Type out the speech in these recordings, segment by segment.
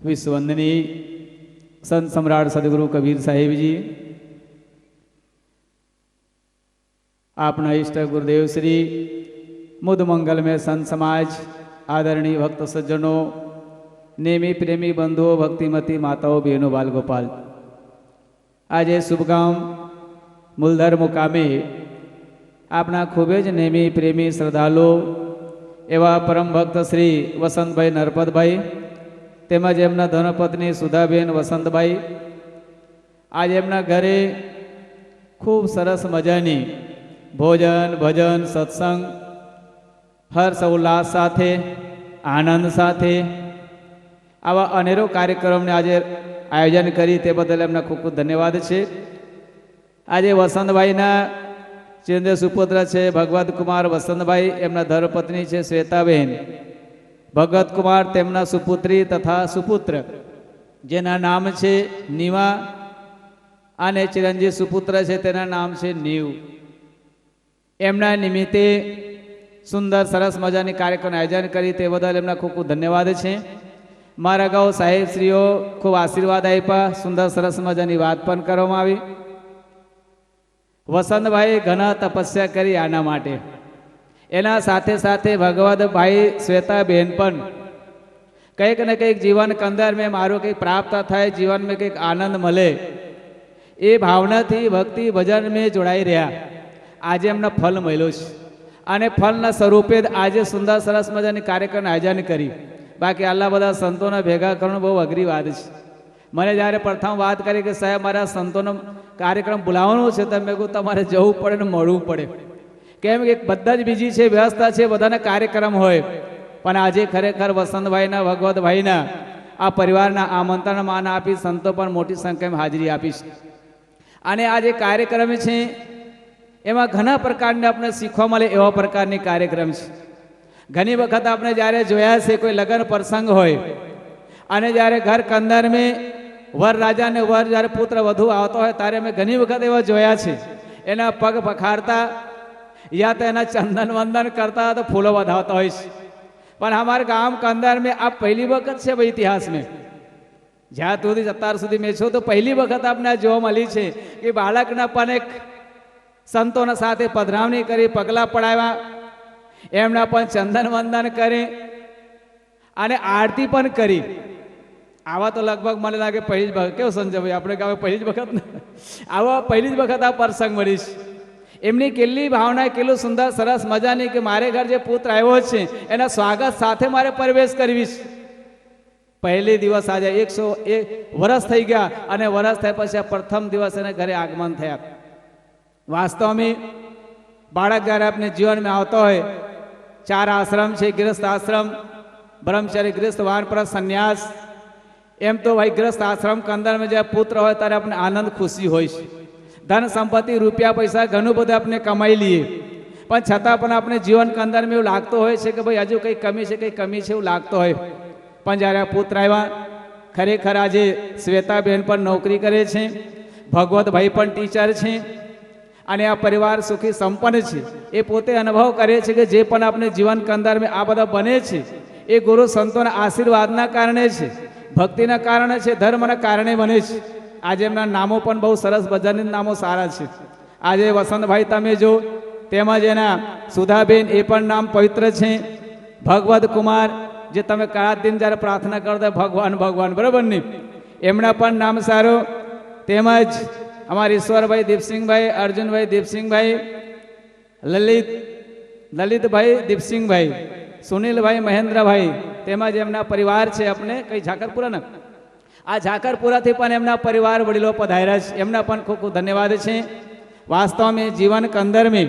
विश्ववंदनीय संत सम्राट सदगुरु कबीर साहेब जी, आपना इष्ट गुरुदेव श्री मुद मंगल में संत समाज, आदरणीय भक्त सज्जनों, नेमी प्रेमी बंधुओं, भक्तिमती माताओं, बहनों, बाल गोपाल, आज शुभगाम मूलधर मुकामे आपना खूबे ज नेमी प्रेमी श्रद्धालु एवं परम भक्त श्री वसंतभाई नरपतभाई तेमज एमना धर्मपत्नी सुधाबेन वसंतभाई आज एमना घरे खूब सरस मजानी भोजन भजन सत्संग हर्ष उल्लास साथे आनंद साथे आवा अनेरो कार्यक्रम ने आज आयोजन करी ते बदल एमना खूब खूब धन्यवाद छे। आज वसंतभाई ना चेंद्र सुपुत्र छे भगवत कुमार वसंतभाई, एमना धर्मपत्नी छे श्वेताबेन भगत कुमार, तेमना सुपुत्री तथा सुपुत्र जेना नाम छे नीवा अने चिरंजीव सुपुत्र छे तेना नाम छे नीव। एमना निमित्ते सुंदर सरस मजानी कार्यक्रम आयोजन करी ते बदल एमना खूब खूब धन्यवाद छे। मारा अगाऊ साहेब श्रीओ खूब आशीर्वाद आप्या, सुंदर सरस मजानी वात पण करवामां आवी। वसंतभाई घना तपस्या करी आना माटे, एना साथे साथे भगवत भाई श्वेताबेन पण कंईक ने कंईक जीवन कंदर में मारो कंईक प्राप्त थाय, जीवन में कंईक आनंद मळे ए भावना थी भक्ति भजन में जोड़ाई रह्या। आज एमने फल मळ्यो छे अने फलना स्वरूपे आज सुंदर सरस मजानी कार्यक्रम आयोजन करी। बाकी आटला बधा संतोने भेगा करवू बहु अघरी वात छे। मने ज्यारे प्रथम बात करी कि साहेब मारा संतोनो कार्यक्रम बोलावવાનો છે તો મેં કહ્યું તમારે જવું પડે ને મળવું પડે, કેમ કે બધા જ બીજી છે, વ્યવસ્થા છે, બધાના કાર્યક્રમ હોય, પણ આજે ખરેખર વસંતભાઈના ભગવતભાઈના આ પરિવારના આમંત્રણ માન આપી સંતો પણ મોટી સંખ્યામાં હાજરી આપી છે। અને આ જે કાર્યક્રમ છે એમાં ઘણા પ્રકારને આપણે શીખવા મળે એવા પ્રકારની કાર્યક્રમ છે। ઘણી વખત આપણે જ્યારે જોયા છે કોઈ લગ્ન પ્રસંગ હોય અને જ્યારે ઘર કંદર में वर राजा ने वर जયારે पुत्र वधु आवता है तारे मैं घनी वखत एवा जोया छे, एना पग पखाड़ता या तो एना चंदन वंदन करता तो फूलो वधावता होय छे। पण हमारे गाम कंदर में आप पहली वखत छे भाई इतिहास में ज्यां सुधी अत्यार सुधी में छो तो पहली वखत आपने जोवा मळी छे कि बाळकना पण एक संतोना साथे पधरावणी करी, पगला पड़ाव्या, एमना पण चंदन वंदन करे अने आरती पण करी। आवा तो लगभग મને લાગે પહેલી જ વખત, કેવું સંજયભાઈ આપણે ગામે પહેલી જ વખત ને આવા પહેલી જ વખત આ પ્રસંગ મળીશ। એમની કેટલી ભાવના, કેટલું સુંદર સરસ મજાની કે મારે ઘર જે પુત્ર આવ્યો છે એના સ્વાગત સાથે મારે પ્રવેશ કરવીશ। પહેલી દિવસ આજે 101 વર્ષ થઈ ગયા અને વર્ષ થયા પછી પ્રથમ દિવસ એને ઘરે આગમન થયા। વાસ્તવમાં બાળક જ્યારે આપણે જીવનમાં આવતો હોય, 4 આશ્રમ છે, ગૃહસ્થ આશ્રમ, ब्रह्मचर्य गृहस्थ वानप्रस्थ संन्यास, एम तो भाई गृहस्थ आश्रम कंदर में जब पुत्र हो तारे अपने आनंद खुशी हो, धन संपत्ति रुपया पैसा घणुं बधुं अपने कमाई लीए, पण छतां पण अपने जीवन कंदर में एवुं लागतो होय छे कि भाई हजू कई कमी छे, कई कमी छे एवुं लागतो होय। पण ज्यारे पुत्र आव्या, खरेखर आजे श्वेताबेन पण नौकरी करे छे, भगवत भाई पण टीचर छे અને આ પરિવાર સુખી સંપન્ન છે। એ પોતે અનુભવ કરે છે કે જે પણ આપણે જીવન કંદર में આ બધા બને છે એ ગુરુ સંતોના આશીર્વાદના કારણે છે, ભક્તિના કારણે છે, ધર્મના કારણે બને છે। આજે એમના નામો પણ બહુ સરસ, બધાના નામો સારા છે। આજે વસંતભાઈ તમે જો, તેમજ એના સુધાબેન એ પણ નામ પવિત્ર છે। ભગવત કુમાર જે તમે કયા દિન જ્યારે પ્રાર્થના કરતા ભગવાન ભગવાન બરાબર ને, એમના પણ નામ સારો। તેમજ हमारे ईश्वर भाई दीपसिंह भाई, अर्जुन भाई दीपसिंह भाई, ललित भाई दीपसिंह भाई, सुनील भाई महेंद्र भाई, तेमज एमना परिवार छे अपने कई झाकरपुरा ना आ झाकरपुरा थी पण एमना परिवार वडीलो पधार्या छे, एमना पण खूब खूब धन्यवाद छे। वास्तव में जीवन कंदर में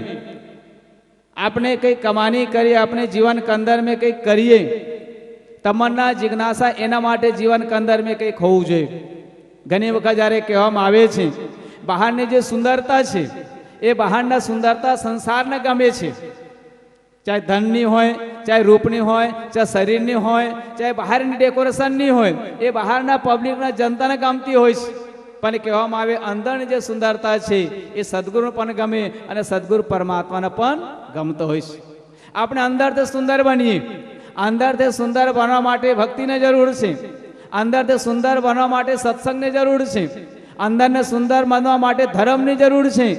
आपने कई कमानी करी, अपने जीवन कंदर में कई करिए, तमन्ना जिज्ञासा एना माटे जीवन कंदर में कई होवुं जोईए। घणी वखत ज्यारे कहेवामां आवे छे बहारनी जे सुंदरता है ए बहारना सुंदरता संसार ने गमे छे, चाहे धननी होय, चाहे रूपनी होय, चाहे शरीरनी होय, चाहे बहारनी डेकोरेशननी होय, ए बहारना पब्लिकना जनताने गमती होय छे। पण कहेवामां आवे अंदरनी जे सुंदरता है ए सद्गुरुने पण गमे अने सद्गुरु परमात्माने पण गमतो होय छे। आपणे अंदरथी सुंदर बनीए, अंदरथी सुंदर बनवा माटे भक्तिने जरूर छे। અંદરથી સુંદર બનવા માટે સત્સંગની જરૂર છે, અંદરને સુંદર બનવા માટે ધર્મની જરૂર છે,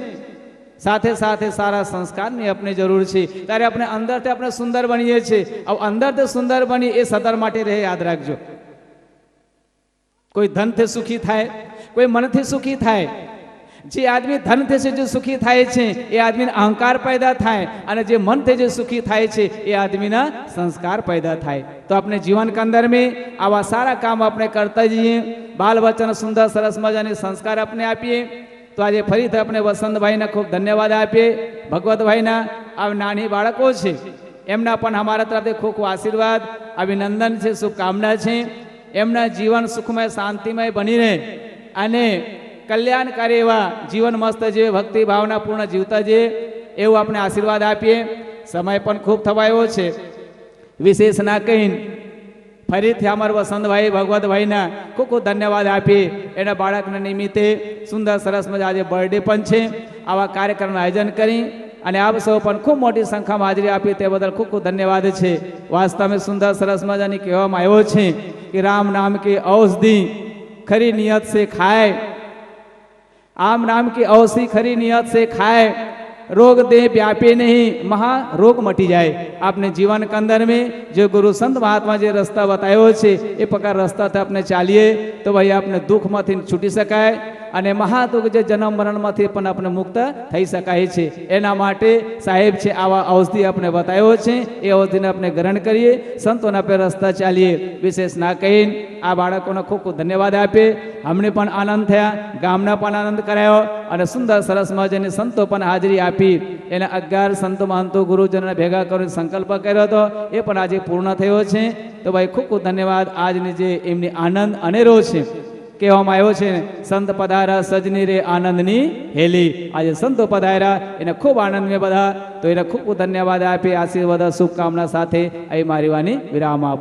સાથે સાથે સારા સંસ્કારની આપની જરૂર છે. ત્યારે આપણે અંદરથી આપણે સુંદર બનીએ છીએ. હવે અંદરથી સુંદર બની એ સદર માટે રહે, યાદ રાખજો. કોઈ ધનથી સુખી થાય, કોઈ મનથી સુખી થાય. જે આદમી ધનથી છે જે સુખી થાય છે એ આદમીને અહંકાર પેદા થાય, અને જે મનથી જે સુખી થાય છે એ આદમીના સંસ્કાર પેદા થાય. તો આપણે જીવન કે અંદર મેં આવા સારા કામ આપણે કરતા જઈએ, બાલ વચન સુંદર સરસ મજાની સંસ્કાર આપણે આપીએ. તો આજે ફરીથી આપણે વસંતભાઈને ખૂબ ધન્યવાદ આપીએ. ભગવતભાઈના આ નાની બાળકો છે એમના પણ અમારા તરફથી ખૂબ ખૂબ આશીર્વાદ, અભિનંદન છે, શુભકામના છે. એમના જીવન સુખમય શાંતિમય બની રહે અને કલ્યાણકારી એવા જીવન મસ્ત જીવે, ભક્તિ ભાવના પૂર્ણ જીવતા જઈએ એવું આપણે આશીર્વાદ આપીએ. સમય પણ ખૂબ થવાયો છે, વિશેષ ના કહીને ફરીથી અમારા વસંતભાઈ ભગવતભાઈના ખૂબ ખૂબ ધન્યવાદ આપીએ. એના બાળકના નિમિત્તે સુંદર સરસ મજા આજે બર્થડે પણ છે. આવા કાર્યક્રમનું આયોજન કરી અને આપ સૌ પણ ખૂબ મોટી સંખ્યામાં હાજરી આપી તે બદલ ખૂબ ખૂબ ધન્યવાદ છે. વાસ્તવમાં સુંદર સરસ મજાની કહેવામાં આવ્યો છે કે રામ નામ की औषधि खरी नियत से खाए, आम नाम की औषधि खरी नियत से खाए, रोग देह व्यापे नहीं, महा रोग मटी जाए. आपने जीवन के अंदर में जो गुरु संत महात्मा जो रास्ता बतायो છે એ પ્રકાર રસ્તાથી આપણે ચાલીએ તો ભાઈ આપણે દુઃખમાંથી છૂટી શકાય અને મહાદુઃખ જે જન્મ મરણમાંથી પણ આપણે મુક્ત થઈ શકાય છે. એના માટે સાહેબ છે આવા ઔષધિ આપણે બતાવ્યો છે, એ ઔષધિને આપણે ગ્રહણ કરીએ, સંતોના પે રસ્તા ચાલીએ. વિશેષ ના કહીને આ બાળકોને ખૂબ ખૂબ ધન્યવાદ આપીએ. અમને પણ આનંદ થયા, ગામના પણ આનંદ કરાયો અને સુંદર સરસ મજાની સંતો પણ હાજરી આપી. એને 11 સંતો મહંતો ગુરુજનોને ભેગા કરીને સંકલ્પ કર્યો હતો, એ પણ આજે પૂર્ણ થયો છે. તો ભાઈ ખૂબ ખૂબ ધન્યવાદ. આજની જે એમની આનંદ અનેરો છે, કહેવામાં આવ્યો છે ને, સંત પધારા સજની રે આનંદની હેલી. આજે સંતો પધાર્યા, એને ખૂબ આનંદ મેં બધા, તો એને ખૂબ ખૂબ ધન્યવાદ આપી, આશીર્વાદ શુભકામના સાથે અહીં મારી વાની વિરામ આપું.